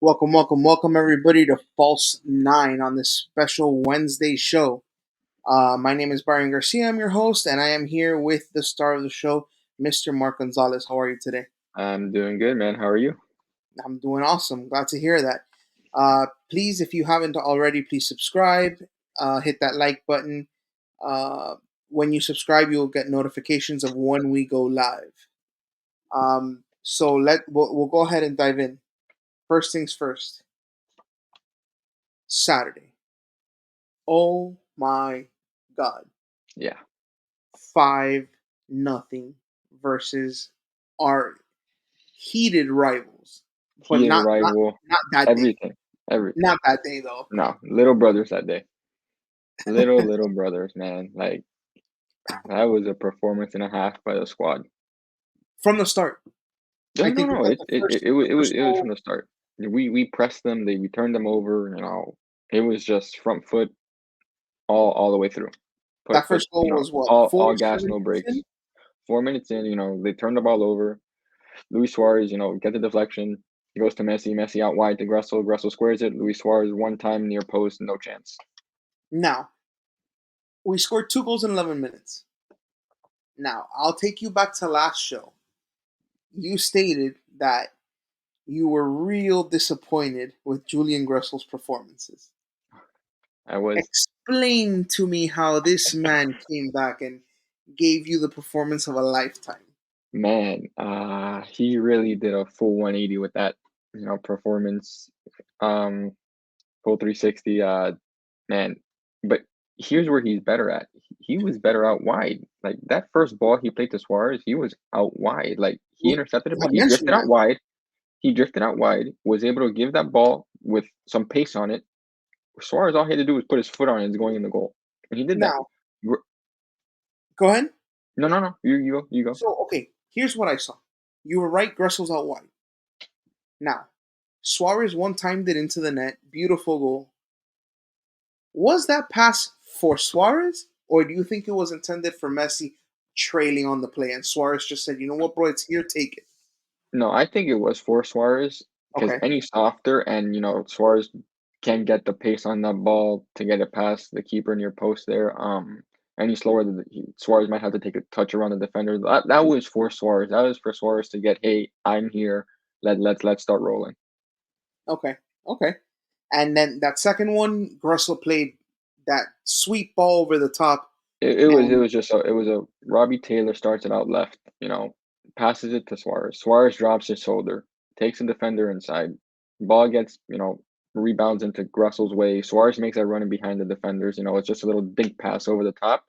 Welcome, everybody to False Nine on this special Wednesday show. My name is Byron Garcia. I'm your host, and I am here with the star of the show, Mr. Mark Gonzalez. How are you today? I'm doing good, man. How are you? I'm doing awesome. Glad to hear that. Please, if you haven't already, please subscribe. Hit that like button. Uh, when you subscribe, you'll get notifications of when we go live. So we'll go ahead and dive in. First things first. Saturday. Oh my God. Yeah, 5-0 versus our heated rivals. But he a not rival, not that day. everything, everything. Not that day though. No, little brothers that day. Little brothers, man. Like that was a performance and a half by the squad. From the start. No, I no, think we no. got It the it, first it, it was it was first it was from goal. the start. We pressed them. We turned them over. It was just front foot all the way through. That Put first goal was what, all four, gas, seven no minutes brakes. in? 4 minutes in, they turned the ball over. Luis Suarez, get the deflection. He goes to Messi. Messi out wide to Gressel. Gressel squares it. Luis Suarez one time near post, no chance. Now, we scored 2 goals in 11 minutes. Now, I'll take you back to last show. You stated that you were real disappointed with Julian Gressel's performances. I was Explain to me how this man came back and gave you the performance of a lifetime. man. He really did a full 180 with that, performance. Um, full 360. Man. But here's where he's better at. He was better out wide. Like that first ball he played to Suarez, he was out wide. Like he You intercepted it, but have mentioned that. He drifted out wide, was able to give that ball with some pace on it. Suarez, all he had to do was put his foot on it and it's going in the goal. And he did that. Now, go ahead. No, no, no. You go. You go. So, okay, here's what I saw. You were right, Gressel's out wide. Now, Suarez one timed it into the net. Beautiful goal. Was that pass for Suarez, or do you think it was intended for Messi trailing on the play and Suarez just said, you know what, bro, it's here, take it? No, I think it was for Suarez because Okay. any softer and Suarez can get the pace on that ball to get it past the keeper near post there. Any slower, Suarez might have to take a touch around the defender. That was for Suarez. That was for Suarez to get, hey, I'm here. Let's start rolling. Okay. Okay. And then that second one, Gressel played that sweet ball over the top. It And was just it was a Robbie Taylor starts it out left, passes it to Suarez. Suarez drops his shoulder, takes a defender inside. Ball gets, rebounds into Gressel's way. Suarez makes that running behind the defenders. It's just a little dink pass over the top.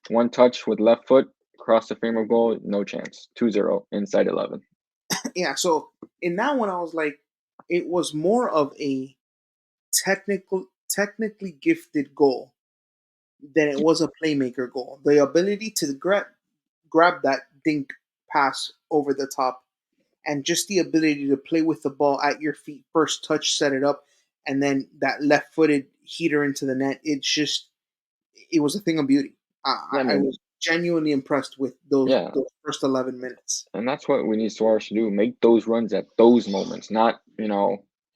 One touch with left foot, across the frame of goal, no chance. 2-0 inside 11. yeah, so in that one, I was like, it was more of a technically gifted goal than it was a playmaker goal. The ability to grab that dink pass over the top and just the ability to play with the ball at your feet, first touch, set it up, and then that left footed heater into the net. It was a thing of beauty. Yeah, I I mean, was genuinely impressed with those yeah. those first 11 minutes. And that's what we need Suarez to do. Make those runs at those moments, not,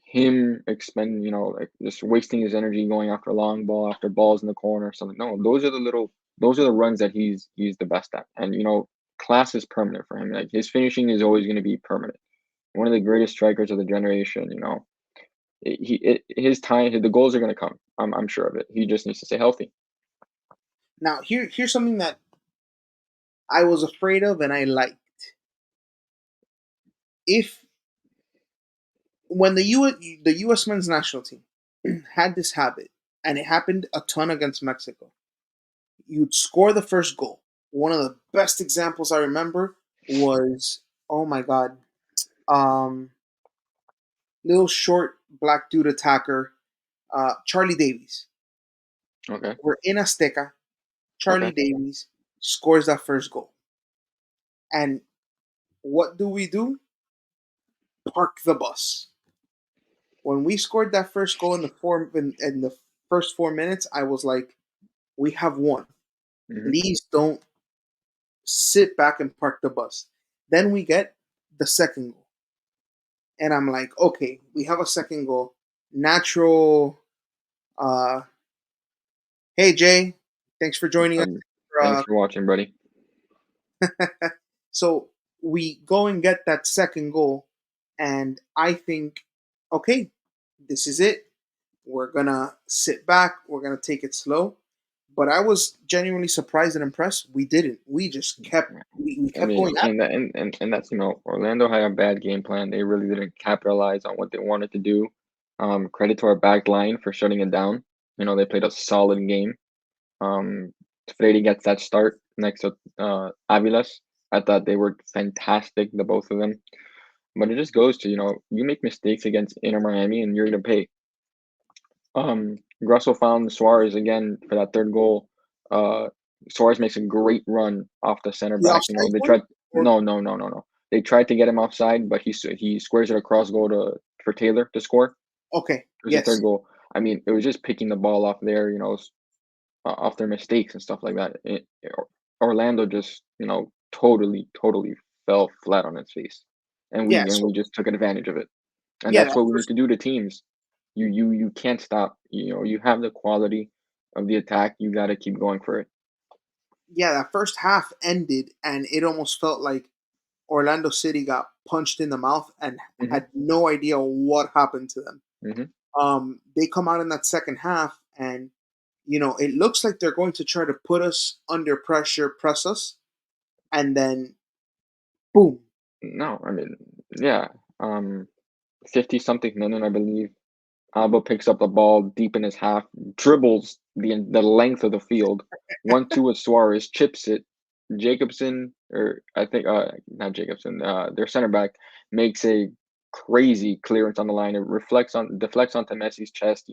him expend, like just wasting his energy going after long ball, after balls in the corner or something. No, those are the runs that he's the best at. And, class is permanent for him. Like his finishing is always going to be permanent. One of the greatest strikers of the generation, his time, the goals are going to come. I'm sure of it. He just needs to stay healthy. Now, here's something that I was afraid of and I liked. If when the U.S. men's national team had this habit, and it happened a ton against Mexico, you'd score the first goal. One of the best examples I remember was, oh my god, um, little short black dude attacker, Charlie Davies. Okay. We're in Azteca. Charlie Okay. Davies scores that first goal, and what do we do? Park the bus. When we scored that first goal in the first 4 minutes, I was like, we have won. Hmm. Please don't sit back and park the bus. Then we get the second goal. and I'm like, okay, we have a second goal. Natural. Uh, hey Jay, thanks for joining us. Thanks Uh, for watching, buddy. so we go and get that second goal, and I think, okay, this is it. We're gonna sit back. We're gonna take it slow. But I was genuinely surprised and impressed. We didn't. We just kept. We I kept mean, going at and that's, Orlando had a bad game plan. They really didn't capitalize on what they wanted to do. Credit to our back line for shutting it down. They played a solid game. Um, Freire gets that start next to Avilas. I thought they were fantastic, the both of them. But it just goes to, you make mistakes against Inter Miami and you're gonna pay. Russell found Suarez again for that third goal. Uh, Suarez makes a great run off the center the back. offside They one. tried. Or No, no, no, no, no. They tried to get him offside, but he squares it across goal for Taylor to score. okay, It was the yes, third goal. I mean, it was just picking the ball off there, off their mistakes and stuff like that. Orlando just, totally, totally fell flat on its face, and yeah. we So just took advantage of it. And yeah, that's that what we need first to do to teams. You can't stop. You have the quality of the attack. You got to keep going for it. yeah, that first half ended, and it almost felt like Orlando City got punched in the mouth and Hmm. had no idea what happened to them. Hmm. They come out in that second half, and it looks like they're going to try to put us under pressure, press us, and then boom. No, I mean, yeah. 50 something minute, I believe. Alba picks up the ball deep in his half, dribbles the length of the field. 1-2 with Suarez, chips it. Jacobson, or I think not Jacobson, their center back makes a crazy clearance on the line. It deflects onto Messi's chest.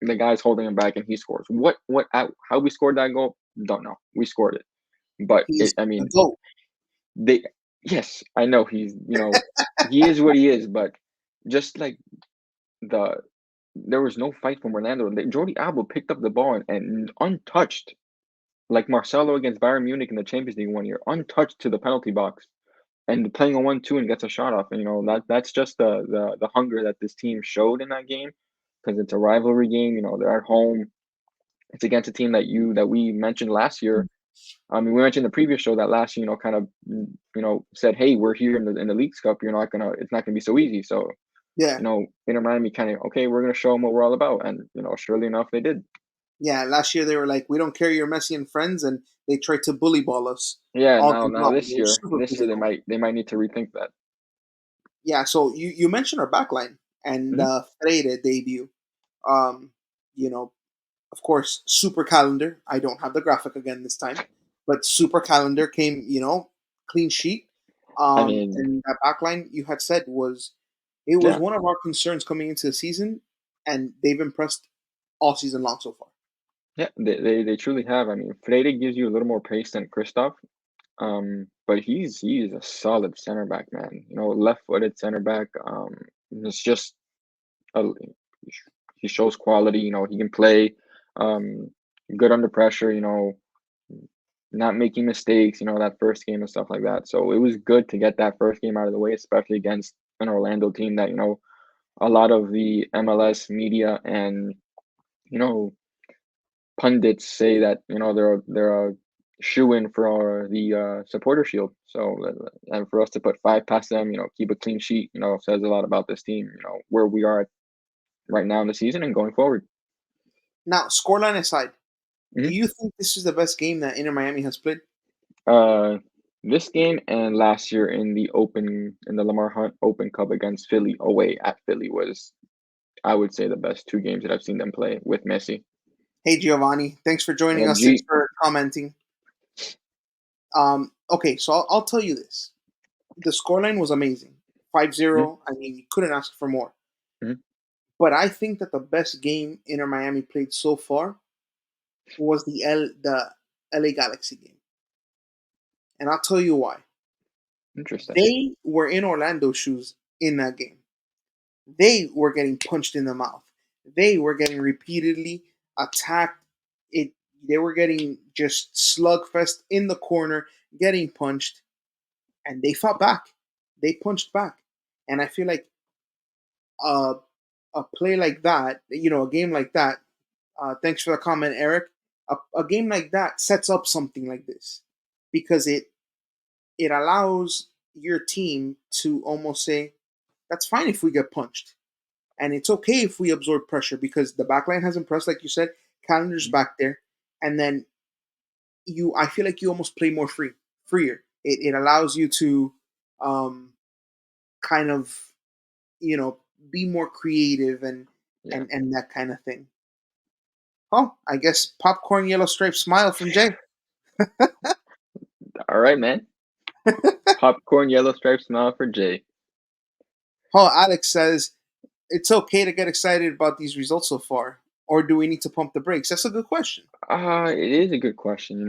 The guy's holding him back and he scores. How we scored that goal? Don't know. We scored it. But He's I the mean, goat. they yes, I know he is what he is, but just like the there was no fight from Orlando. Jordi Alba picked up the ball and untouched, like Marcelo against Bayern Munich in the Champions League one year, untouched to the penalty box and playing a 1-2 and gets a shot off. And that's just the hunger that this team showed in that game because it's a rivalry game. They're at home. It's against a team that we mentioned last year. I mean, we mentioned in the previous show that last year, kind of, said, "Hey, we're here in the Leagues Cup. It's not gonna be so easy." So Yeah, Inter Miami kind of, okay, we're going to show them what we're all about. And, surely enough, they did. yeah. Last year they were like, "We don't care, you're Messi and friends," and they tried to bully ball us Yeah, all now game now long. They this were year, super physical. they might need to rethink that. Yeah. So you mentioned our backline and Hmm. Freire debut. Um, you know, of course, Super Calendar. I don't have the graphic again this time, but Super Calendar came, clean sheet. I mean, And that backline you had said it was yeah, one of our concerns coming into the season, and they've impressed all season long so far. yeah, they truly have. I mean, Freire gives you a little more pace than Christoph, but he's a solid center back, man. Left-footed center back. It's just a, he shows quality. He can play, um, good under pressure. Not making mistakes, that first game and stuff like that. So it was good to get that first game out of the way, especially against an Orlando team that, a lot of the MLS media and, you know, pundits say that, they're a shoe in for the supporter shield. So, and for us to put five past them, keep a clean sheet, says a lot about this team, where we are right now in the season and going forward. Now, scoreline aside, do Mhm. you think this is the best game that Inter Miami has played? Uh, this game and last year in the Lamar Hunt Open Cup against Philly away at Philly was, I would say, the best two games that I've seen them play with Messi. Hey, Giovanni, thanks for joining And us. Thanks G, for commenting. Okay, so I'll tell you this. The scoreline was amazing. Five mhm, zero. I mean, you couldn't ask for more. mhm, But I think that the best game Inter Miami played so far was the LA Galaxy game. And I'll tell you why. interesting. They were in Orlando shoes in that game. They were getting punched in the mouth. They were getting repeatedly attacked. It they were getting just slugfest in the corner, getting punched, and they fought back. They punched back. And I feel like a a play like that, a game like that. Thanks for the comment, Eric. A game like that sets up something like this because it allows your team to almost say, "That's fine if we get punched, and it's okay if we absorb pressure because the backline hasn't pressed, like you said. Calendar's Mhm. back there, and then I feel like you almost play more freer. It allows you to um, kind of you know be more creative Yeah. and that kind of thing. Oh, I guess popcorn yellow striped smile from Jay. All right, man. Popcorn yellow striped smile for Jay. Oh, Alex says it's okay to get excited about these results so far, or do we need to pump the brakes? That's a good question. It is a good question.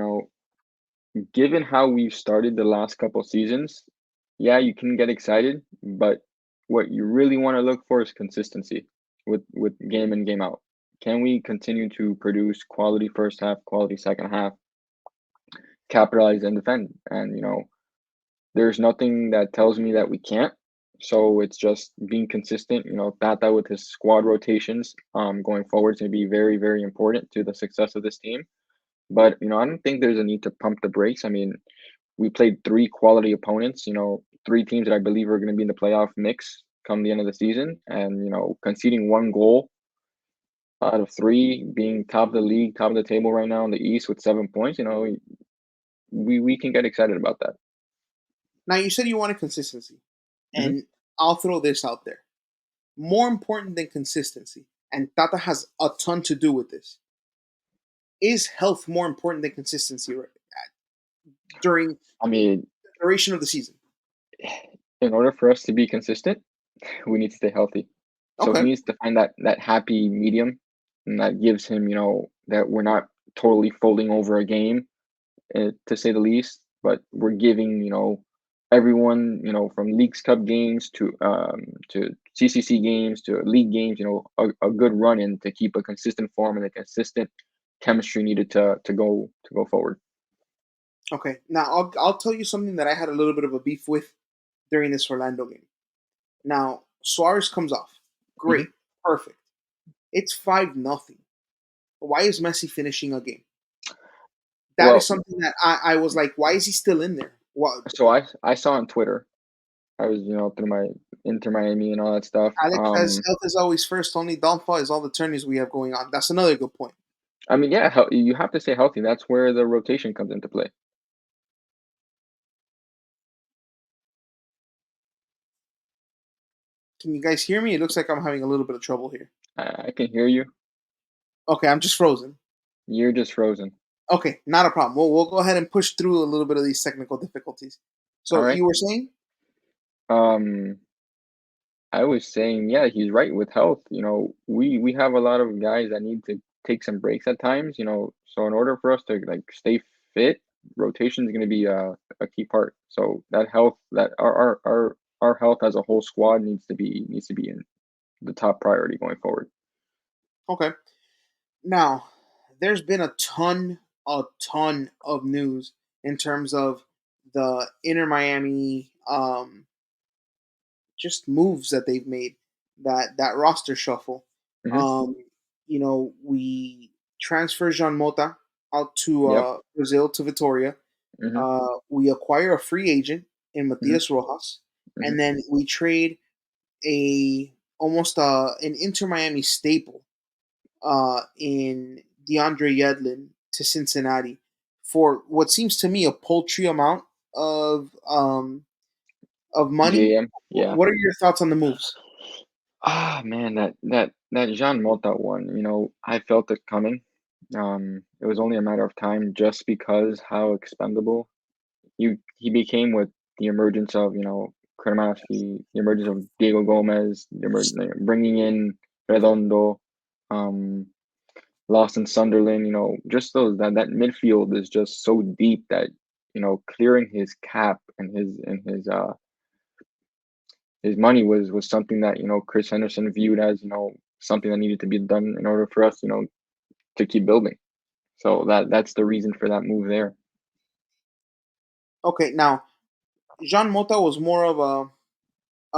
Given how we've started the last couple seasons, yeah, you can get excited, but what you really want to look for is consistency with game in, game out. Can we continue to produce quality first half, quality second half, capitalize and defend? And there's nothing that tells me that we can't. So it's just being consistent. Tata with his squad rotations going forward is going to be very, very important to the success of this team. But I don't think there's a need to pump the brakes. I mean, we played three quality opponents, three teams that I believe are going to be in the playoff mix come the end of the season. And, conceding one goal out of three, being top of the league, top of the table right now in the East with 7 points, we can get excited about that. Now you said you wanted consistency, Hmm. and I'll throw this out there. More important than consistency, and Tata has a ton to do with this. Is health more important than consistency during the I mean, duration of the season? in order for us to be consistent, we need to stay healthy. So he Okay. needs to find that happy medium, and that gives him, that we're not totally folding over a game, to say the least. But we're giving, everyone, from Leagues Cup games to CCC games to league games, a good run in to keep a consistent form and a consistent chemistry needed to go forward. Okay. Now I'll tell you something that I had a little bit of a beef with during this Orlando game. Now Suarez comes off. Hmm. Great. Perfect. It's 5-0. Why is Messi finishing a game? That is Well, something that I was like, why is he still in there? What so I saw on Twitter. I was, through my Inter Miami and all that stuff. Alex says health is always first, only downfall is all the tourneys we have going on. That's another good point. I mean, yeah, you have to stay healthy. That's where the rotation comes into play. Can you guys hear me? It looks like I'm having a little bit of trouble here. I can hear you. Okay, I'm just frozen. You're just frozen. Okay, not a problem. We'll go ahead and push through a little bit of these technical difficulties. All So right. you were saying? Um, I was saying, yeah, he's right with health. We have a lot of guys that need to take some breaks at times. So in order for us to like stay fit, rotation is going to be a key part. So that health, that our health as a whole squad needs to be in the top priority going forward. Okay. Now, there's been a ton of news in terms of the Inter Miami just moves that they've made, that roster shuffle. Hmm. Um, we transfer Jean Mota out to Yep. Brazil to Vitoria. Hmm. We acquire a free agent in Hmm. Matias Rojas, Hmm. and then we trade a almost an Inter Miami staple in DeAndre Yedlin to Cincinnati for what seems to me a paltry amount of money. JM. Yeah. What are your thoughts on the moves? Man, that Jean Mota one, I felt it coming. It was only a matter of time just because how expendable he became with the emergence of, Cremaschi, the emergence of Diego Gomez, bringing in Redondo, um, Lawson Sunderland, just that midfield is just so deep that, clearing his cap and his money was something that Chris Henderson viewed as something that needed to be done in order for us to keep building. So that's the reason for that move there. Okay, now Jean Mota was more of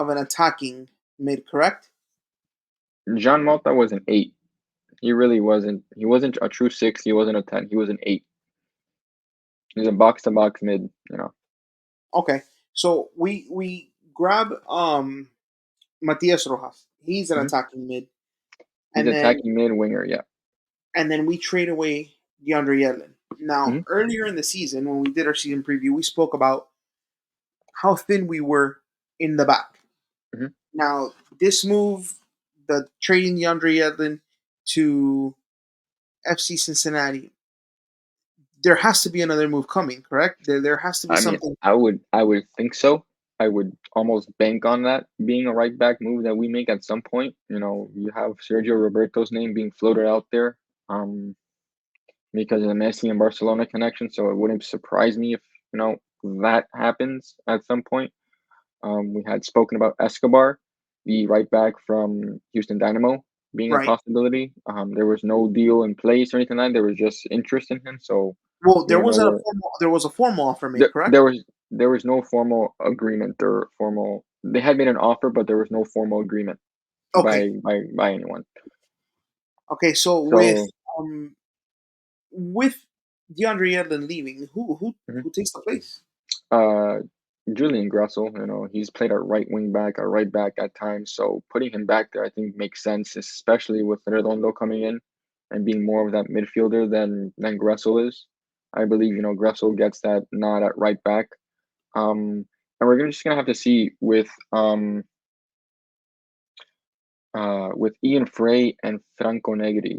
an attacking mid, correct? Jean Malta was an 8. He really wasn't. He wasn't a true 6. He wasn't a 10. He was an 8. He's a box to box mid. Okay, so we grab Matias Rojas. He's an Mhm. attacking mid, He's and then attacking mid winger. Yeah. we trade away DeAndre Yedlin. Now, Mhm. earlier in the season, when we did our season preview, we spoke about how thin we were in the back. Mhm. Now, this move, the trading DeAndre Yedlin to FC Cincinnati, there has to be another move coming, correct? There has to be I mean, something. I would think so. I would almost bank on that being a right back move that we make at some point. You have Sergio Roberto's name being floated out there, because of the Messi and Barcelona connection. So it wouldn't surprise me if that happens at some point. We had spoken about Escobar, the right back from Houston Dynamo, being a Right. possibility. There was no deal in place or anything like that. There was just interest in him. So Well, we don't know where. there was a formal offer made, There, correct? there was no formal agreement or formal. They had made an offer, but there was no formal agreement Okay. by anyone. Okay. So So um with DeAndre Yedlin leaving, mhm. who takes the place? uh, Julian Gressel, he's played a right wing back, a right back at times. So putting him back there, I think makes sense, especially with Redondo coming in and being more of that midfielder than Gressel is. I believe Gressel gets that nod at right back. And we're just gonna have to see with Ian Frey and Franco Negri,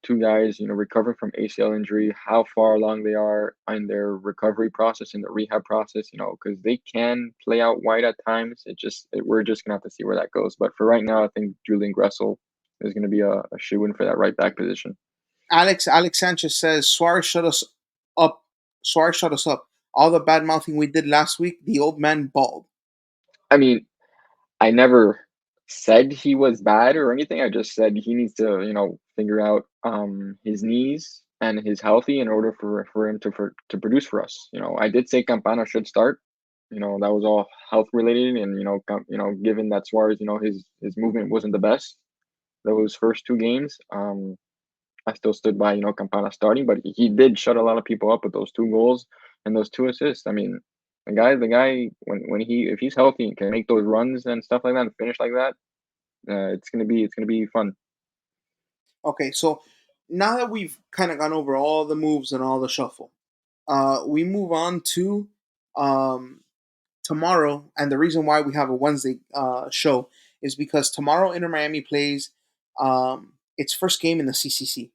two guys, recovering from ACL injury, how far along they are in their recovery process, in the rehab process, because they can play out wide at times. We're just gonna have to see where that goes. But for right now, I think Julian Gressel is gonna be a shoe-in for that right back position. Alex Sanchez says Suarez shut us up. Suarez shut us up. All the bad mouthing we did last week, the old man balled. I mean, I never said he was bad or anything. I just said he needs to, figure out his knees and his healthy in order for him to produce for us. I did say Campana should start. That was all health related, and given that Suarez, his movement wasn't the best those first two games. I still stood by Campana starting, but he did shut a lot of people up with those two goals and those two assists. I mean, the guy, if he's healthy and can make those runs and stuff like that and finish like that, it's gonna be fun. Okay, so now that we've kind of gone over all the moves and all the shuffle, we move on to um, tomorrow. And the reason why we have a Wednesday show is because tomorrow Inter Miami plays its first game in the CCC.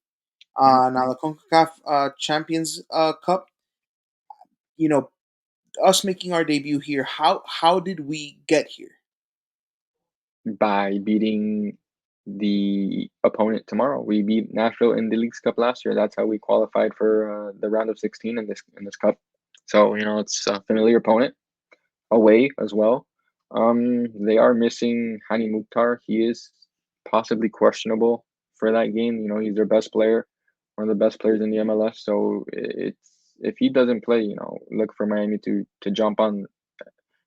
Mhm. Now the CONCACAF Champions Cup. You know, us making our debut here. How did we get here? By beating the opponent tomorrow. We beat Nashville in the Leagues Cup last year. That's how we qualified for the round of 16 in this cup. So it's a familiar opponent away as well. They are missing Hani Mukhtar. He is possibly questionable for that game. He's their best player, one of the best players in the MLS. So if he doesn't play, look for Miami to jump on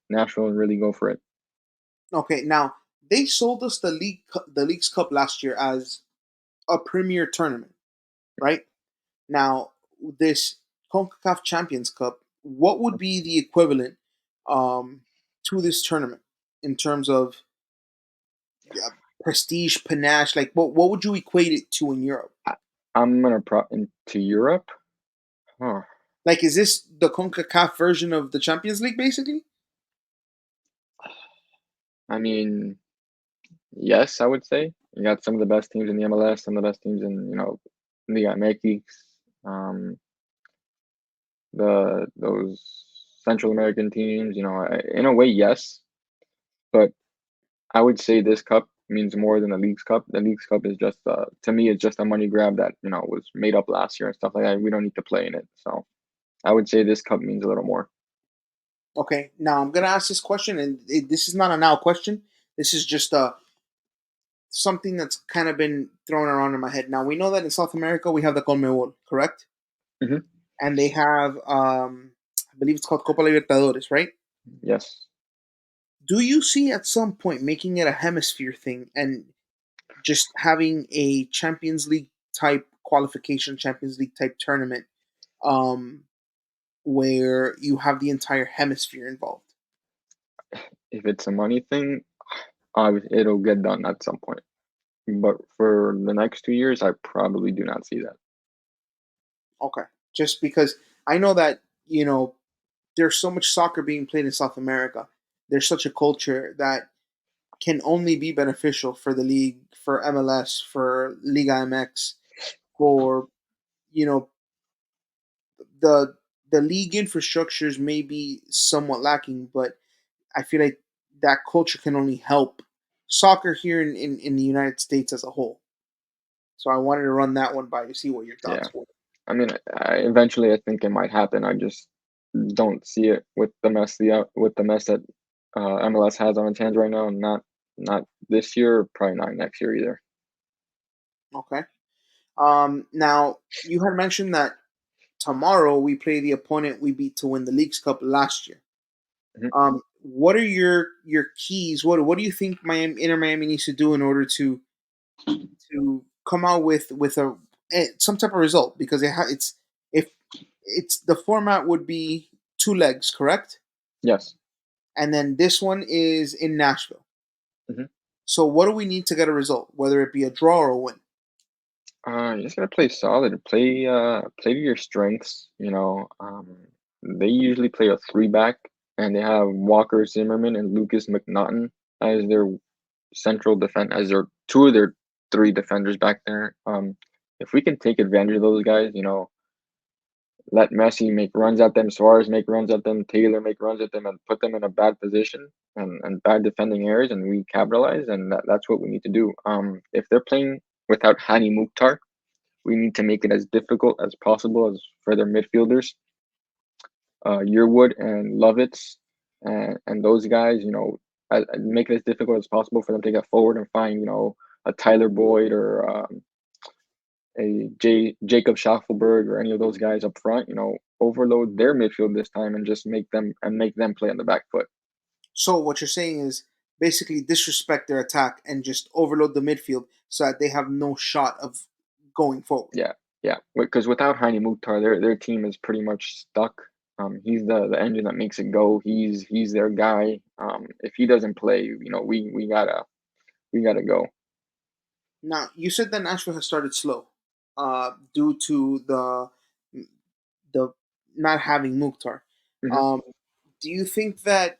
Nashville and really go for it. Okay, now they sold us the Leagues Cup last year as a premier tournament, right? Now this CONCACAF Champions Cup, what would be the equivalent um, to this tournament in terms of uh, prestige, panache? Like, what would you equate it to in Europe? I, I'm gonna into Europe. Huh. Like, is this the CONCACAF version of the Champions League, basically? I mean, yes, I would say you got some of the best teams in the MLS, some of the best teams in Liga MX. Um, those Central American teams. In a way, yes, but I would say this cup means more than the League's Cup. The League's Cup is just to me, it's just a money grab that was made up last year and stuff like that. We don't need to play in it, so I would say this cup means a little more. Okay, now I'm gonna ask this question, and this is not a now question. This is just something that's kind of been thrown around in my head. Now we know that in South America we have the Conmebol, correct? Hmm. And they have, I believe it's called Copa Libertadores, right? Yes. Do you see at some point making it a hemisphere thing? And just having a Champions League type qualification, Champions League type tournament, um, where you have the entire hemisphere involved. If it's a money thing, it'll get done at some point. But for the next 2 years, I probably do not see that. Okay, just because I know that there's so much soccer being played in South America. There's such a culture that can only be beneficial for the league, for MLS, for Liga MX, for you know the the league infrastructures may be somewhat lacking, but I feel like that culture can only help soccer here in the United States as a whole. So I wanted to run that one by you, see what your Yeah. thoughts were. I mean, eventually, I think it might happen. I just don't see it with the mess that MLS has on its hands right now. Not this year, probably not next year either. Okay. Now you had mentioned that tomorrow we play the opponent we beat to win the Leagues Cup last year. Mhm. What are your keys? What do you think Inter Miami needs to do in order to come out with some type of result? Because it's if it's the format would be two legs, correct? Yes. And then this one is in Nashville. Mhm. So what do we need to get a result, whether it be a draw or a win? You just gotta play solid. Play to your strengths. They usually play a three back, and they have Walker Zimmerman and Lucas McNaughton as their central defense, as their two of their three defenders back there. If we can take advantage of those guys, let Messi make runs at them, Suarez make runs at them, Taylor make runs at them, and put them in a bad position and bad defending areas, and we capitalize, and that's what we need to do. If they're playing without Hani Mukhtar, we need to make it as difficult as possible as for their midfielders, Yearwood and Lovitz, and those guys. Make it as difficult as possible for them to get forward and find a Tyler Boyd or a Jacob Schaffelberg or any of those guys up front. Overload their midfield this time and just make them play on the back foot. So what you're saying is basically disrespect their attack and just overload the midfield so that they have no shot of going forward. Yeah, yeah. Because without Heine Mukhtar, their team is pretty much stuck. He's the engine that makes it go. He's their guy. If he doesn't play, we gotta go. Now you said that Nashville has started slow, due to the not having Mukhtar. Hmm. Um, do you think that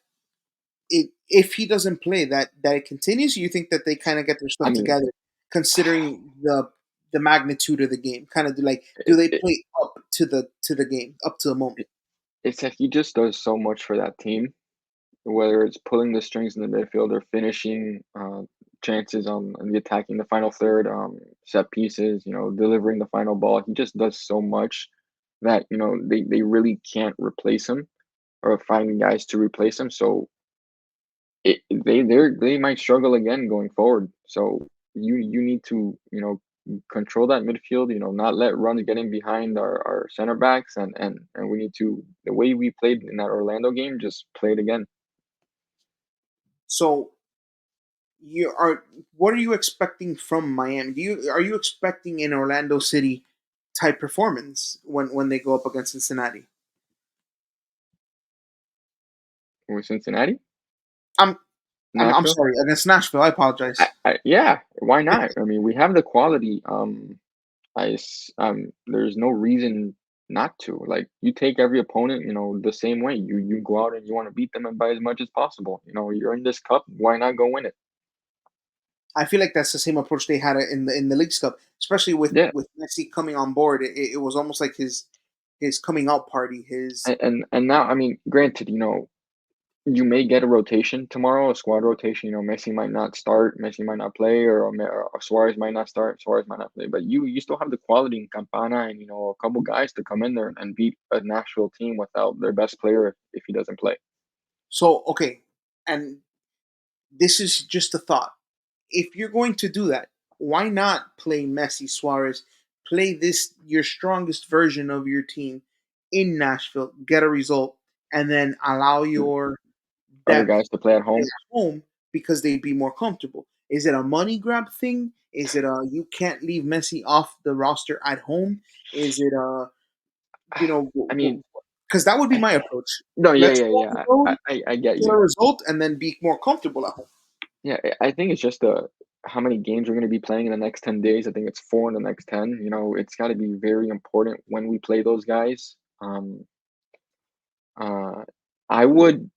if he doesn't play that it continues? Or you think that they kind of get their I stuff mean, together, considering the magnitude of the game? Kind of do it, they it, play up to the game, up to the moment? it's that he just does so much for that team. Whether it's pulling the strings in the midfield or finishing chances on the attacking the final third, set pieces, delivering the final ball. He just does so much that they really can't replace him or find guys to replace him. So they might struggle again going forward. So you need to control that midfield. Not let runs get in behind our center backs, and we need to, the way we played in that Orlando game, just play it again. So you are what are you expecting from Miami? Are you expecting an Orlando City type performance when they go up against Cincinnati? With Cincinnati, I'm I'm Nashville. sorry, against Nashville. I apologize. Yeah, why not? I mean, we have the quality. There's no reason not to. Like, you take every opponent, the same way. You go out and you want to beat them and by as much as possible. You're in this cup. Why not go win it? I feel like that's the same approach they had in the Leagues Cup, especially Yeah, with Messi coming on board. It was almost like his coming out party. His and now, I mean, granted, you may get a rotation tomorrow, a squad rotation. Messi might not start, Messi might not play, or Suarez might not start, Suarez might not play. But you still have the quality in Campana and a couple guys to come in there and beat a Nashville team without their best player if he doesn't play. so okay, and this is just a thought. If you're going to do that, why not play Messi, Suarez? Play this your strongest version of your team in Nashville, get a result, and then allow your Other depth guys to play to at play home. at home because they'd be more comfortable. Is it a money grab thing? Is it a you can't leave Messi off the roster at home? Is it a I mean, because that would be I my approach. no, yeah, Let's yeah, go on the yeah. road, I get get a you. result, and then be more comfortable at home. Yeah, I think it's just how many games we're gonna be playing in the next 10 days. I think it's 4 in the next 10. It's gotta be very important when we play those guys. Uh, I would,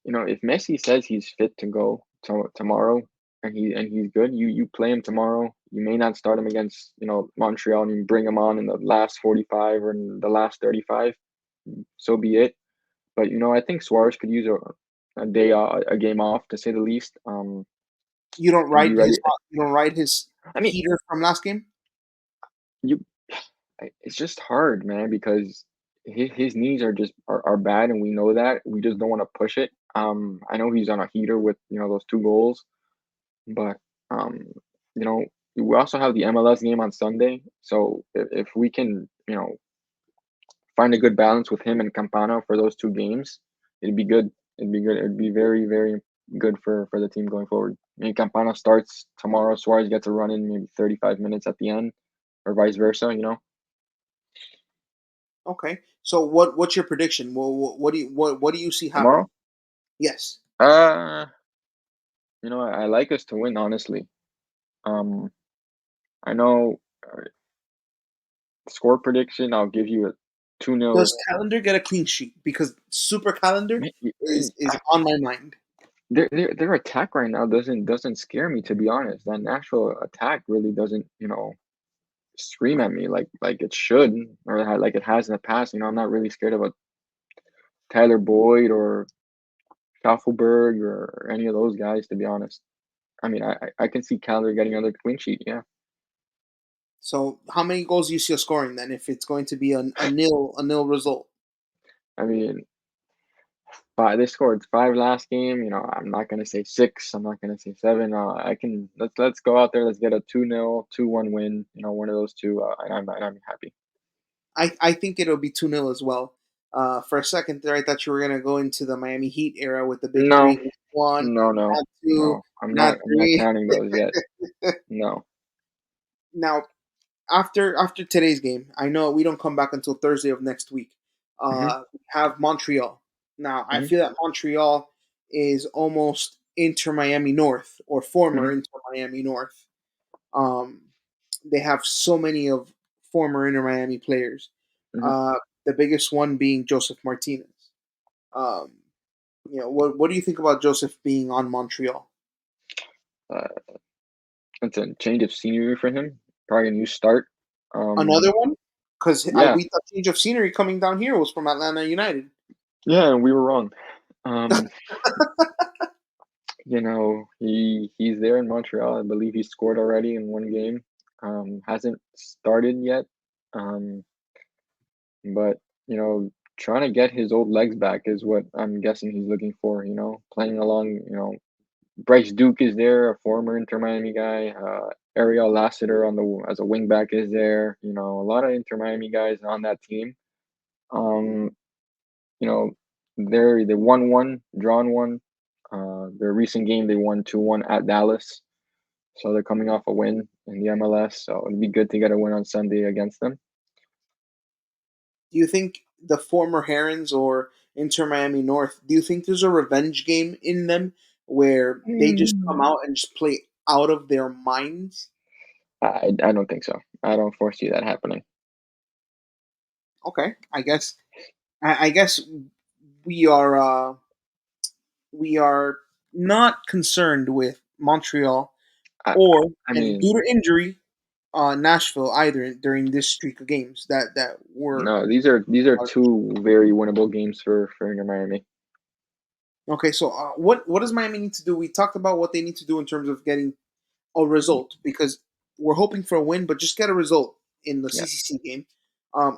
if Messi says he's fit to go tomorrow and he's good, you play him tomorrow. You may not start him against, Montreal and you bring him on in the last 45 or in the last 35. So be it. But I think Suarez could use a day, a game off to say the least, and be ready. You don't ride his I mean, heater from last game. you it's just hard, man, because his knees are bad, and we know that. We just don't want to push it. I know he's on a heater with those 2 goals, but um, you know we also have the MLS game on Sunday. So if we can find a good balance with him and Campana for those 2 games, it'd be good. It'd be good. It'd be very very good for the team going forward. Maybe Campana starts tomorrow. Suarez gets a run in maybe 35 minutes at the end, or vice versa. Okay. So what's your prediction? What do you see happening? Tomorrow. Yes. Uh, I like us to win, honestly. Um, I know score prediction, I'll give you a 2-0. Does Calendar get a clean sheet? Because Super Calendar is on my mind. Their attack right now doesn't scare me, to be honest. That natural attack really doesn't, scream at me like it should, or like it has in the past. I'm not really scared of a Tyler Boyd or Schaffelberg or any of those guys, to be honest. I mean, I can see Calder getting another clean sheet. Yeah. So how many goals do you see us scoring then? If it's going to be a nil result, I mean, they scored 5 last game. I'm not gonna say 6. I'm not gonna say 7. I can let's go out there. Let's get a 2-0, 2-1 win. One of those two, and I'm happy. I think it'll be 2-0 as well. For a second there, I thought you were gonna go into the Miami Heat era with the big No, three, one, no, no, not two, no. I'm not not. I'm not three. counting those yet. No. Now after today's game, I know we don't come back until Thursday of next week. Hmm. We have Montreal. Now I Hmm. feel that Montreal is almost Inter Miami North or former Hmm. Inter Miami North. Um, they have so many of former Inter Miami players. Hmm. Uh, the biggest one being Joseph Martinez. Um, what do you think about Joseph being on Montreal? Uh, it's a change of scenery for him. Probably a new start. Another Um, one, because yeah, we thought change of scenery coming down here was from Atlanta United. yeah, and we were wrong. Um, he's there in Montreal. I believe he scored already in 1 game. Hasn't started yet. Um, but trying to get his old legs back is what I'm guessing he's looking for. Playing along. Bryce Duke is there, a former Inter Miami guy. Ariel Lassiter on the as a wingback is there. A lot of Inter Miami guys on that team. Um, you know, they won one, drawn one. Their recent game they won 2-1 at Dallas. So they're coming off a win in the MLS. So it'd be good to get a win on Sunday against them. Do you think the former Herons or Inter Miami North? Do you think there's a revenge game in them where they just come Mm. out and just play out of their minds? I don't think so. I don't foresee that happening. Okay, I guess we are uh, we are not concerned with Montreal I or I and mean, due to injury, Nashville either during this streak of games that were no, these are 2 very winnable games for Inter Miami. okay. So what does Miami need to do? We talked about what they need to do in terms of getting a result because we're hoping for a win, but just get a result in the Yeah, CCC game.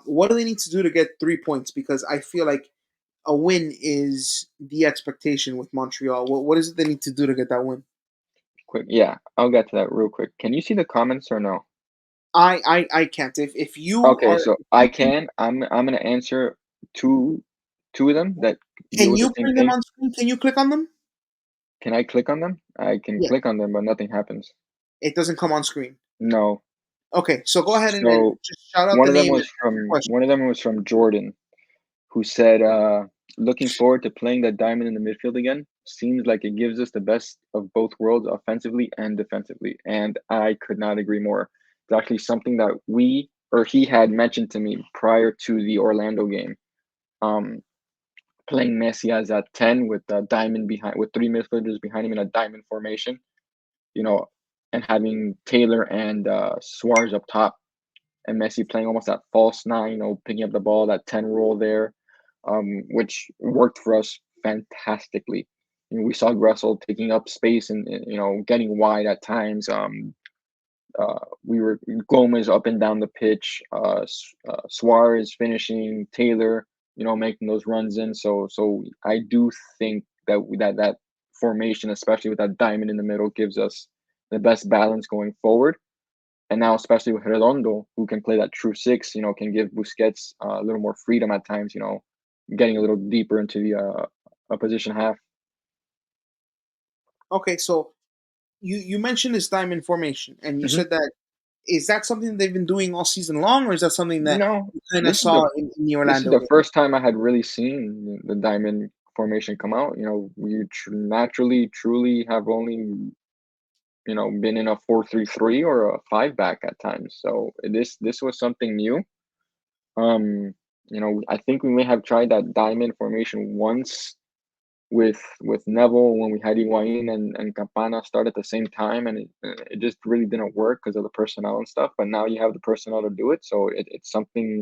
What do they need to do to get 3 points? Because I feel like a win is the expectation with Montreal. What is it they need to do to get that win? quick. Yeah, I'll get to that real quick. Can you see the comments or no? I can't. If you Okay, are, so if I you can, can. I'm gonna answer two two of them that deal can with the you same bring them thing. on screen? Can you click on them? Can I click on them? I can Yeah, click on them, but nothing happens. it doesn't come on screen. No. Okay, so go ahead and So just shout out the name and one question. of them was from Jordan, who said, "Looking forward to playing that diamond in the midfield again. Seems like it gives us the best of both worlds, offensively and defensively." And I could not agree more. It's actually something that we or he had mentioned to me prior to the Orlando game. Um, Playing Messi as a 10 with a diamond behind, with three midfielders behind him in a diamond formation, you know, and having Taylor and Suarez up top, and Messi playing almost that false nine, picking up the ball, that 10 role there, which worked for us fantastically. We saw Gressel taking up space and getting wide at times. We were Gomez up and down the pitch, Suarez finishing, Taylor, making those runs in. So I do think that formation, especially with that diamond in the middle, gives us the best balance going forward. And now, especially with Redondo, who can play that true six, can give Busquets a little more freedom at times, getting a little deeper into the opposition half. Okay, so you mentioned this diamond formation, and you Hmm. said that is that something they've been doing all season long, or is that something that No, you kind of this is the saw in the this is Orlando the game? first time I had really seen the diamond formation come out. We naturally, truly have only been in a 4-3-3 or a five back at times. So this was something new. Um, I think we may have tried that diamond formation once with Neville when we had Higuain and Campana start at the same time, and it just really didn't work because of the personnel and stuff. But now you have the personnel to do it, so it's something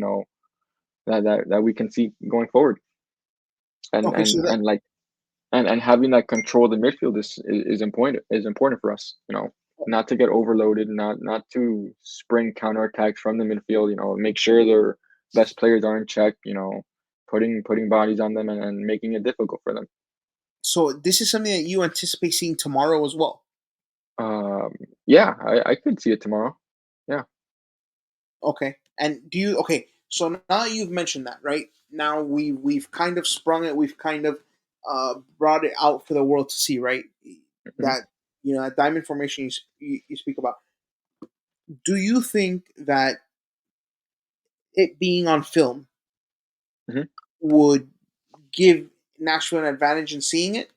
that we can see going forward, and Okay, and and like and having that control of the midfield is important for us. Not to get overloaded, not to spring counterattacks from the midfield. Make sure their best players are in check. Putting bodies on them and making it difficult for them. so this is something that you anticipate seeing tomorrow as well. Um, yeah, I could see it tomorrow. Yeah. Okay, and do you? Okay, so now that you've mentioned that, right now we've kind of sprung it, we've kind of brought it out for the world to see, right? Mhm, That that diamond formation you speak about. Do you think that it being on film mhm. would give Nashville an advantage in seeing it?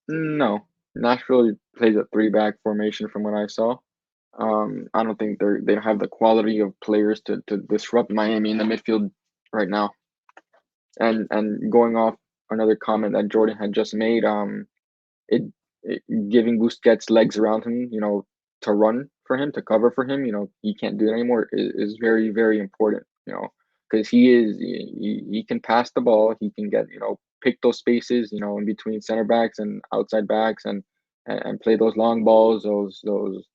No, Nashville plays a three-back formation from what I saw. I don't think they don't have the quality of players to disrupt Miami in the midfield right now. And going off another comment that Jordan had just made, it, it giving Busquets legs around him, to run for him, to cover for him, he can't do it anymore is very, very important, because he can pass the ball, he can get, pick those spaces, in between center backs and outside backs and play those long balls, those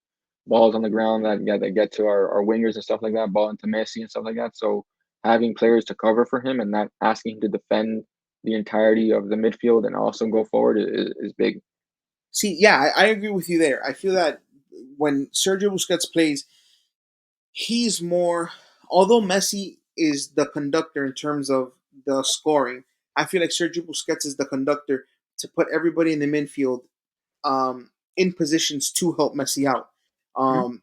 balls on the ground that get to our wingers and stuff like that, ball into Messi and stuff like that. So having players to cover for him and not asking him to defend the entirety of the midfield and also go forward is big. See, yeah, I agree with you there. I feel that when Sergio Busquets plays, he's more. Although Messi is the conductor in terms of the scoring, I feel like Sergio Busquets is the conductor to put everybody in the midfield in positions to help Messi out. Mhm.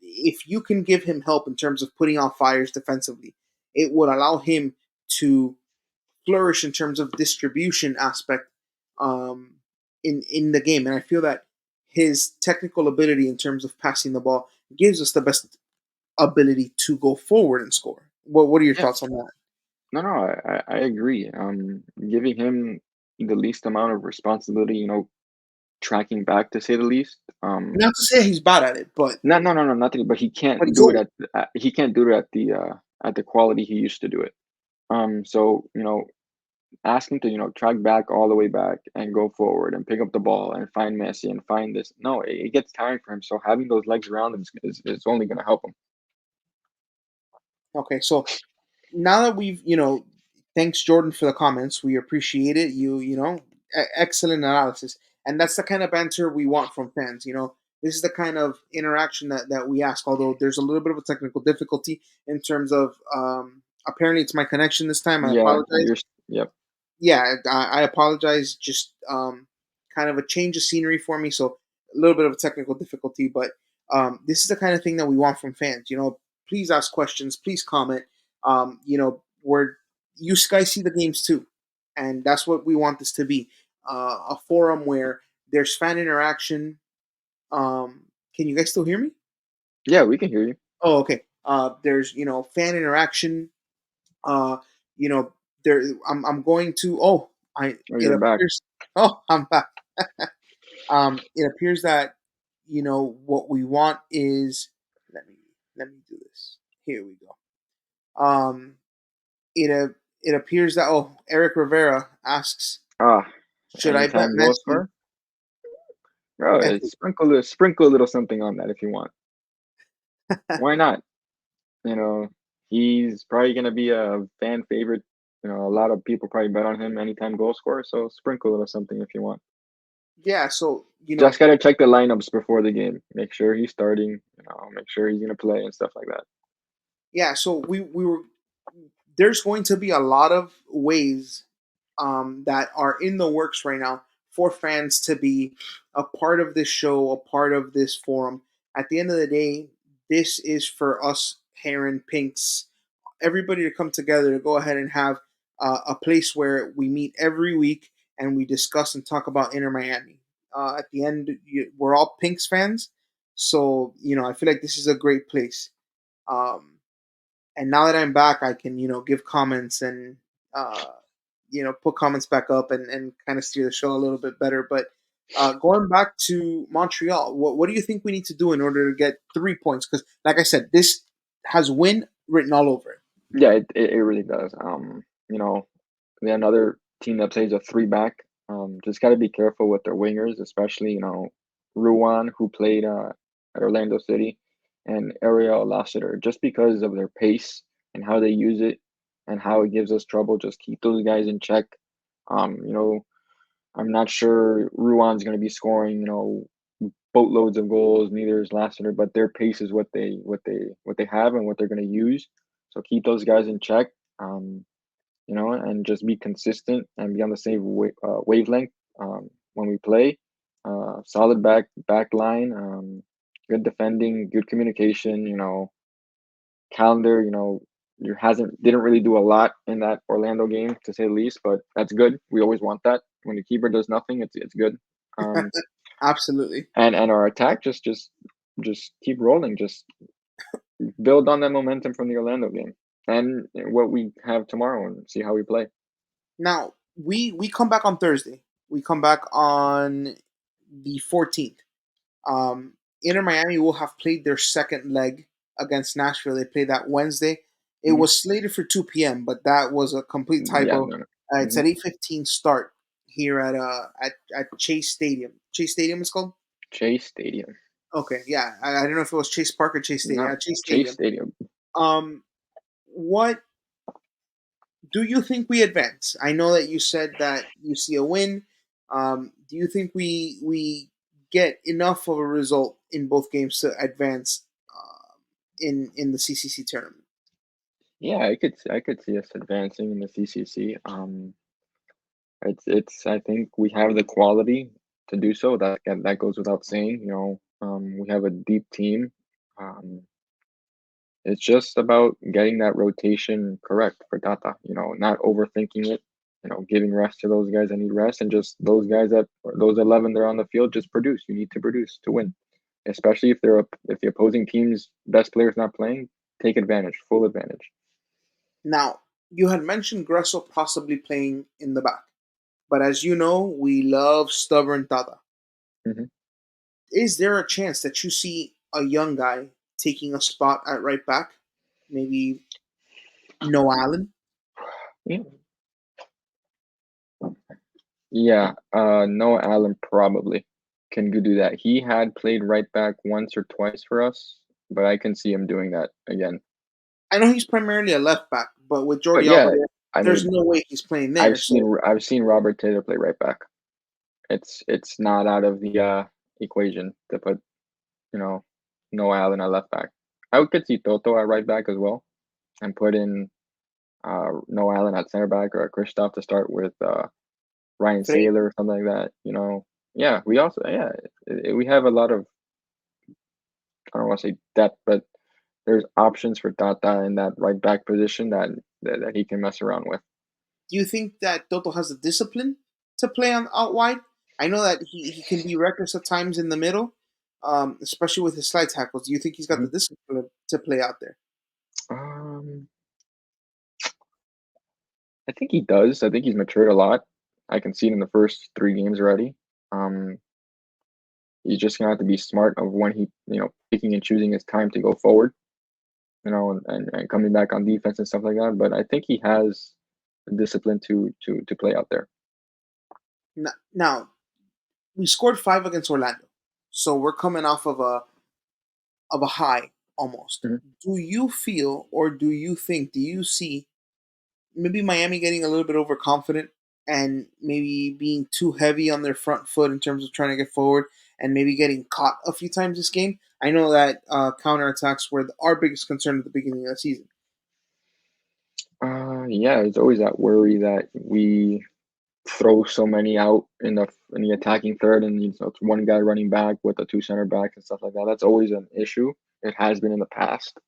If you can give him help in terms of putting out fires defensively, it would allow him to flourish in terms of distribution aspect um, in the game. And I feel that his technical ability in terms of passing the ball gives us the best ability to go forward and score. What are your Yeah. thoughts on that? No, no, I agree. Giving him the least amount of responsibility, tracking back to say the least. Not to say he's bad at it, No, no, no, no, nothing. But he but can't he's do it old. he can't do it at the quality he used to do it. So ask him to track back all the way back and go forward and pick up the ball and find Messi and find this. No, it gets tiring for him. So having those legs around him is only going to help him. Okay, so now that we've thanks Jordan for the comments, we appreciate it. Excellent analysis, and that's the kind of banter we want from fans. This is the kind of interaction that we ask. Although there's a little bit of a technical difficulty in terms of apparently it's my connection this time. I Yeah, apologize. yep. Yeah, I apologize. Just kind of a change of scenery for me. So a little bit of a technical difficulty, but this is the kind of thing that we want from fans. Please ask questions, please comment. Where you guys see the games too, and that's what we want this to be, a forum where there's fan interaction. Can you guys still hear me? Yeah, we can hear you. Oh, okay. There's fan interaction. Uh, you know, there. I'm going to. Oh, I. Oh, It you're back. appears. Oh, I'm back. It appears that what we want is. Let me let me do this. Here we go. It it appears that Eric Rivera asks, Ah, should I bet anytime goal Messi? score? Bro, And sprinkle a little something on that if you want. Why not? You know, he's probably gonna be a fan favorite. A lot of people probably bet on him anytime goal scorer, so sprinkle a little something if you want. yeah, so Just gotta check the lineups before the game. Make sure he's starting, make sure he's gonna play and stuff like that. yeah, so we were there's going to be a lot of ways that are in the works right now for fans to be a part of this show, a part of this forum. At the end of the day, this is for us Heron Pinks, everybody to come together to go ahead and have a place where we meet every week and we discuss and talk about Inter Miami. At the end, we're all Pinks fans, so I feel like this is a great place. Um, and now that I'm back, I can give comments and uh, put comments back up and kind of steer the show a little bit better. But going back to Montreal, what do you think we need to do in order to get 3 points? Because like I said, this has win written all over it. Yeah, it really does. Another team that plays a three back. Just got to be careful with their wingers, especially Ruan, who played at Orlando City, and Ariel Lassiter, just because of their pace and how they use it and how it gives us trouble. Just keep those guys in check. Um, you know, I'm not sure Ruan's going to be scoring, boatloads of goals. Neither is Lassiter, but their pace is what they have and what they're going to use. So keep those guys in check. And just be consistent and be on the same wavelength when we play. Solid back line, good defending, good communication. Calendar. You hasn't didn't really do a lot in that Orlando game to say the least, but that's good. We always want that. When the keeper does nothing, it's good. Um, Absolutely. and our attack just keep rolling. Just build on that momentum from the Orlando game and what we have tomorrow and see how we play. Now we come back on Thursday. We come back on the 14th. Um, Inter Miami will have played their second leg against Nashville. They played that Wednesday. It Mhm. was slated for 2 p.m., but that was a complete Yeah, typo. no, no. It's Mhm. at 8:15 start here at Chase Stadium. Chase Stadium is called. Chase Stadium. Okay, yeah. I don't know if it was Chase Park or Chase Stadium. Not At Chase Chase Stadium. Stadium. Um, what do you think we advance? I know that you said that you see a win. Do you think we get enough of a result in both games to advance in the CCC tournament? Yeah, I could see us advancing in the CCC. It's I think we have the quality to do so. That goes without saying. We have a deep team. Um, it's just about getting that rotation correct for Tata. Not overthinking it. Giving rest to those guys that need rest, and just those guys or those 11 that are on the field just produce. You need to produce to win, especially if the opposing team's best player is not playing. Take advantage, full advantage. Now, you had mentioned Gressel possibly playing in the back, but as you know, we love stubborn Tata. Hmm. Is there a chance that you see a young guy taking a spot at right back? Maybe No Allen? Yeah, yeah. Noah Allen probably can go do that. He had played right back once or twice for us, but I can see him doing that again. I know he's primarily a left back, but with But Jordi Alba yeah, there, I there's mean, no way he's playing I've there. seen So I've seen Robert Taylor play right back. It's not out of the equation to put you know Noah Allen at left back. I could see Toto at right back as well, and put in Noah Allen at center back or a Kristoff to start with Ryan Frey, Saylor or something like that. Yeah, we also we have a lot of, I don't want to say depth, but there's options for Tata in that right back position that he can mess around with. Do you think that Toto has the discipline to play on out wide? I know that he can be reckless at times in the middle, especially with his slide tackles. Do you think he's got the Mhm. discipline to play out there? Um, I think he does. I think he's matured a lot. I can see it in the first 3 games already. Um, he's just gonna have to be smart of when he, picking and choosing his time to go forward, and coming back on defense and stuff like that. But I think he has the discipline to play out there. Now we scored 5 against Orlando, so we're coming off of a high almost. Mhm. Do you feel, or do you think, do you see maybe Miami getting a little bit overconfident and maybe being too heavy on their front foot in terms of trying to get forward and maybe getting caught a few times this game? I know that counterattacks were our biggest concern at the beginning of the season. Yeah, it's always that worry that we throw so many out in the attacking third, and it's one guy running back with the two center backs and stuff like that. That's always an issue. It has been in the past.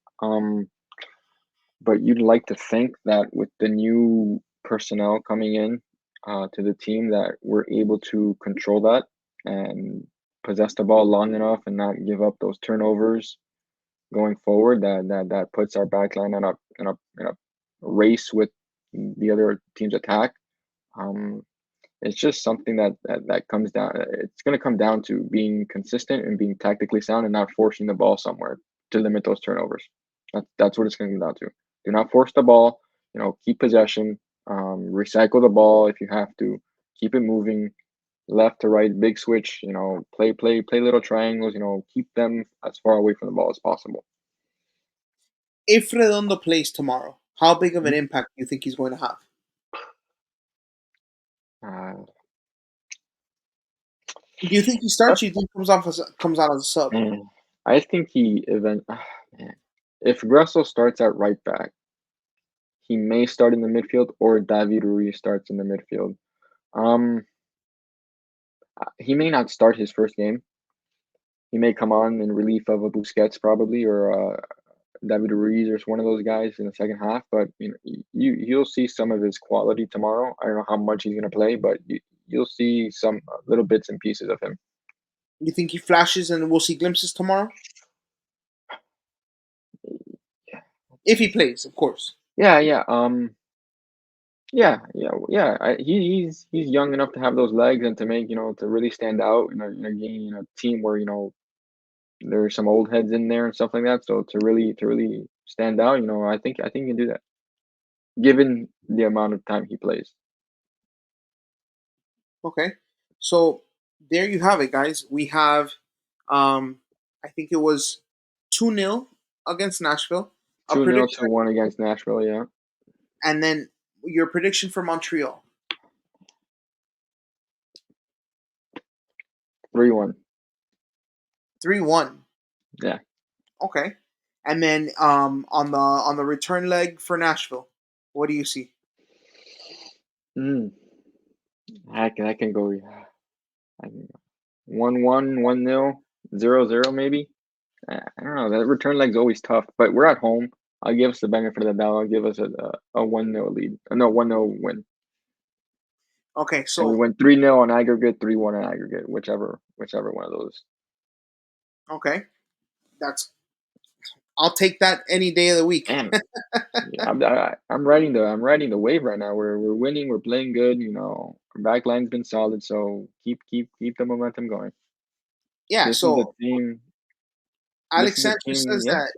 But you'd like to think that with the new personnel coming in to the team, that we're able to control that and possess the ball long enough and not give up those turnovers going forward. That puts our back line in a race with the other team's attack. Um, it's just something that comes down. It's going to come down to being consistent and being tactically sound and not forcing the ball somewhere to limit those turnovers. That's what it's going to come down to. Do not force the ball. Keep possession. Recycle the ball if you have to. Keep it moving left to right. Big switch. Play little triangles. Keep them as far away from the ball as possible. If Redondo plays tomorrow, how big of an Mhm. impact do you think he's going to have? Uh, Do you think he starts? that's Or do you think he comes out as a sub? man. I think man. If Russell starts at right back, he may start in the midfield or David Ruiz starts in the midfield. Um, he may not start his first game. He may come on in relief of a Busquets probably or David Ruiz or one of those guys in the second half. But you'll see some of his quality tomorrow. I don't know how much he's gonna play, but you'll see some little bits and pieces of him. You think he flashes and we'll see glimpses tomorrow? If he plays, of course. Yeah, yeah. Yeah, yeah, yeah. He's young enough to have those legs and to make to really stand out in a team where there's some old heads in there and stuff like that. So to really stand out, I think he can do that given the amount of time he plays. Okay. So there you have it, guys. We have, I think it was 2-0 against Nashville. A 2-0, prediction, 2-1 against Nashville. Yeah, and then your prediction for Montreal 3-1. 3-1. Yeah. Okay. And then on the return leg for Nashville, what do you see? Mm, I can go. Yeah, I can go 1-1, 1-0, 0-0 maybe. I don't know. That return leg's always tough, but we're at home. I'll give us the benefit of the doubt. I'll give us a 1-0 lead. No, 1-0 win. Okay, And we so went 3-0 on aggregate, 3-1 on aggregate, whichever one of those. okay, that's I'll take that any day of the week. Man, yeah, I'm riding the wave right now. We're winning. We're playing good. Our back line's been solid. So keep the momentum going. Yeah. This is the So team. This Alex is the Sanchez team. says Yeah, that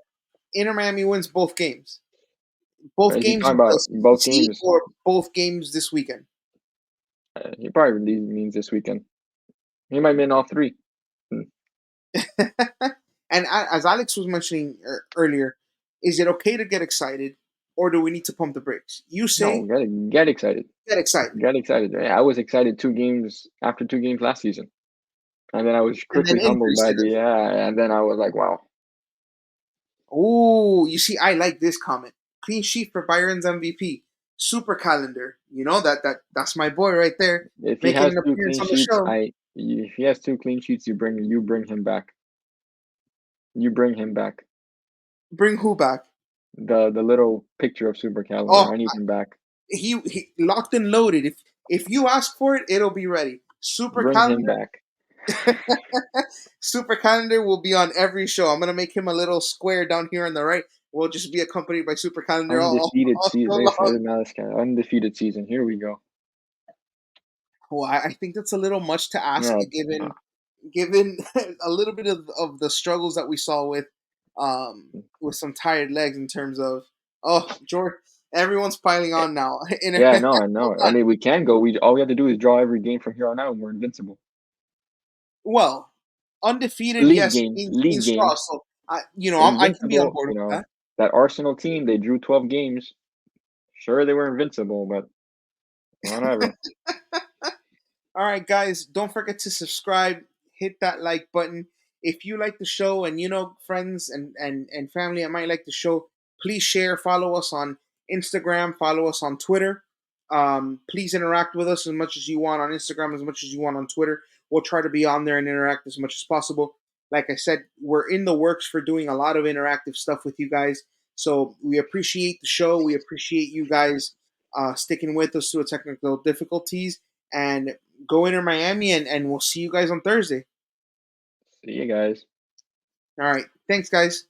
Inter Miami wins both games. Both is he games talking of the about both CCC games? or both games this weekend. He probably really means this weekend. He might win all three. Hmm. And as Alex was mentioning earlier, is it okay to get excited, or do we need to pump the brakes? You No, say get excited. get excited, Get excited. Yeah, I was excited 2 games after 2 games last season. And then I was and then quickly humbled increase by it. and then I was like, wow, Oh, you see, I like this comment. Clean sheet for Byron's MVP. Super calendar. You know that's my boy right there if he making has an two appearance clean on the sheets, show. If he has 2 clean sheets, you bring him back. You bring him back. Bring who back? The little picture of Super Oh, Calendar. I need him back. he locked and loaded. If you ask for it, it'll be ready. Super Bring him calendar. back. Super calendar will be on every show. I'm gonna make him a little square down here on the right. We'll just be accompanied by super calendar Undefeated all season. show This long. is now this guy. Undefeated season. Here we go. Well, I think that's a little much to ask, No, given a little bit of the struggles that we saw with some tired legs in terms of George. Everyone's piling eh, on now. yeah, no, I know. I mean, we can go. We all we have to do is draw every game from here on out, and we're invincible. Well, undefeated, League yes, games, means league draw. games, So I can be on invincible. board with that. That Arsenal team, they drew 12 games. Sure, they were invincible, but whatever. All right, guys, don't forget to subscribe, hit that like button. If you like the show and you know friends and family that might like the show, please share, follow us on Instagram, follow us on Twitter. Please interact with us as much as you want on Instagram, as much as you want on Twitter. We'll try to be on there and interact as much as possible. Like I said, we're in the works for doing a lot of interactive stuff with you guys. So we appreciate the show. We appreciate you guys sticking with us through technical difficulties. And go Inter Miami, and we'll see you guys on Thursday. See you guys. All right. Thanks, guys.